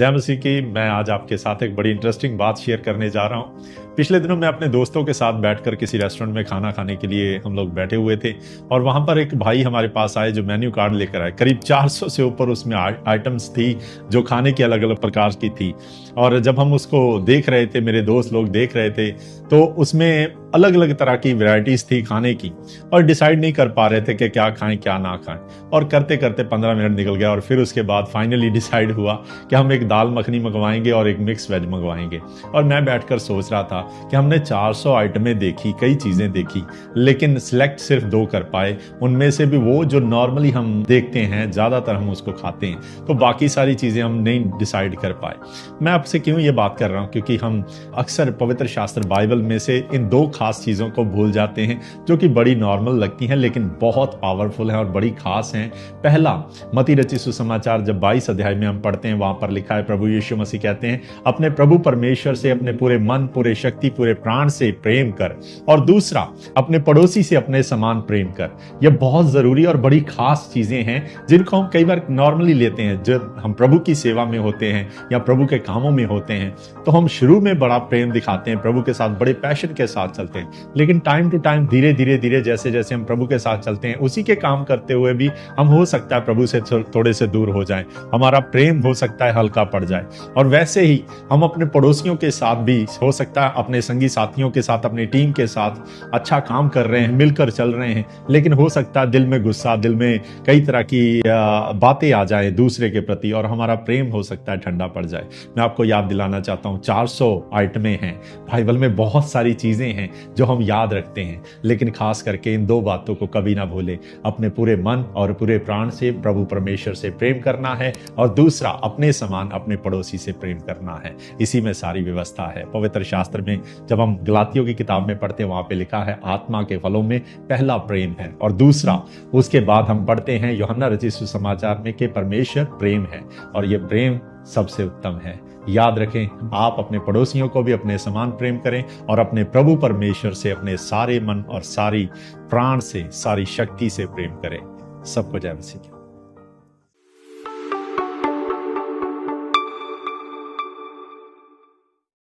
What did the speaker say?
जय मसीह की। मैं आज आपके साथ एक बड़ी इंटरेस्टिंग बात शेयर करने जा रहा हूँ। पिछले दिनों मैं अपने दोस्तों के साथ बैठकर किसी रेस्टोरेंट में खाना खाने के लिए हम लोग बैठे हुए थे और वहाँ पर एक भाई हमारे पास आए जो मेन्यू कार्ड लेकर आए। करीब 400 से ऊपर उसमें आइटम्स थी जो खाने की अलग अलग प्रकार की थी। और जब हम उसको देख रहे थे, मेरे दोस्त लोग देख रहे थे, तो उसमें अलग अलग तरह की वैरायटीज थी खाने की और डिसाइड नहीं कर पा रहे थे कि क्या खाएं क्या ना खाएं। और करते करते 15 मिनट निकल गया और फिर उसके बाद फाइनली डिसाइड हुआ कि हम एक दाल मखनी मंगवाएंगे और एक मिक्स वेज मंगवाएंगे। और मैं बैठकर सोच रहा था कि हमने 400 आइटमें देखी, कई चीज़ें देखी, लेकिन सिलेक्ट सिर्फ 2 कर पाए। उनमें से भी वो जो नॉर्मली हम देखते हैं, ज़्यादातर हम उसको खाते हैं, तो बाकी सारी चीज़ें हम नहीं डिसाइड कर पाए। मैं आपसे क्यों ये बात कर रहा हूँ? क्योंकि हम अक्सर पवित्र शास्त्र बाइबल में से इन 2 खास चीज़ों को भूल जाते हैं जो कि बड़ी नॉर्मल लगती हैं लेकिन बहुत पावरफुल हैं और बड़ी खास हैं। पहला, मत्ती रचित सुसमाचार जब 22 अध्याय में हम पढ़ते हैं, वहां पर लिखा है, प्रभु यीशु मसीह कहते हैं, अपने प्रभु परमेश्वर से अपने पूरे मन, पूरे शक्ति, पूरे प्राण से प्रेम कर। और दूसरा, अपने पड़ोसी से अपने समान प्रेम कर। ये बहुत जरूरी और बड़ी खास चीजें हैं जिनको हम कई बार नॉर्मली लेते हैं। जब हम प्रभु की सेवा में होते हैं या प्रभु के कामों में होते हैं तो हम शुरू में बड़ा प्रेम दिखाते हैं, प्रभु के साथ बड़े पैशन के साथ चलते हैं, लेकिन टाइम टू टाइम धीरे धीरे जैसे जैसे हम प्रभु के साथ चलते हैं, उसी के काम करते हुए भी हम हो सकता है प्रभु से थोड़े से दूर हो जाएं, हमारा प्रेम हो सकता है हल्का पड़ जाए। और वैसे ही हम अपने पड़ोसियों के साथ भी हो सकता है, अपने संगी साथियों के साथ, अपनी टीम के साथ अच्छा काम कर रहे हैं, मिलकर चल रहे हैं, लेकिन हो सकता है दिल में गुस्सा, दिल में कई तरह की बातें आ जाए दूसरे के प्रति और हमारा प्रेम हो सकता है ठंडा पड़ जाए। मैं आपको याद दिलाना चाहता हूँ, 400 आइटमें हैं बाइबल में, बहुत सारी चीजें हैं जो हम याद रखते हैं, लेकिन खास करके इन 2 बातों को कभी ना भूलें। अपने पूरे मन और पूरे प्राण से प्रभु परमेश्वर से प्रेम करना है और दूसरा, अपने समान अपने पड़ोसी से प्रेम करना है। इसी में सारी व्यवस्था है। पवित्र शास्त्र में जब हम गलातियों की किताब में पढ़ते हैं, वहां पे लिखा है, आत्मा के फलों में पहला प्रेम है और दूसरा, उसके बाद हम पढ़ते हैं यूहन्ना रचित सुसमाचार में कि परमेश्वर प्रेम है और ये प्रेम सबसे उत्तम है। याद रखें, आप अपने पड़ोसियों को भी अपने समान प्रेम करें और अपने प्रभु परमेश्वर से अपने सारे मन और सारी प्राण से, सारी शक्ति से प्रेम करें। सबको जय मसीह।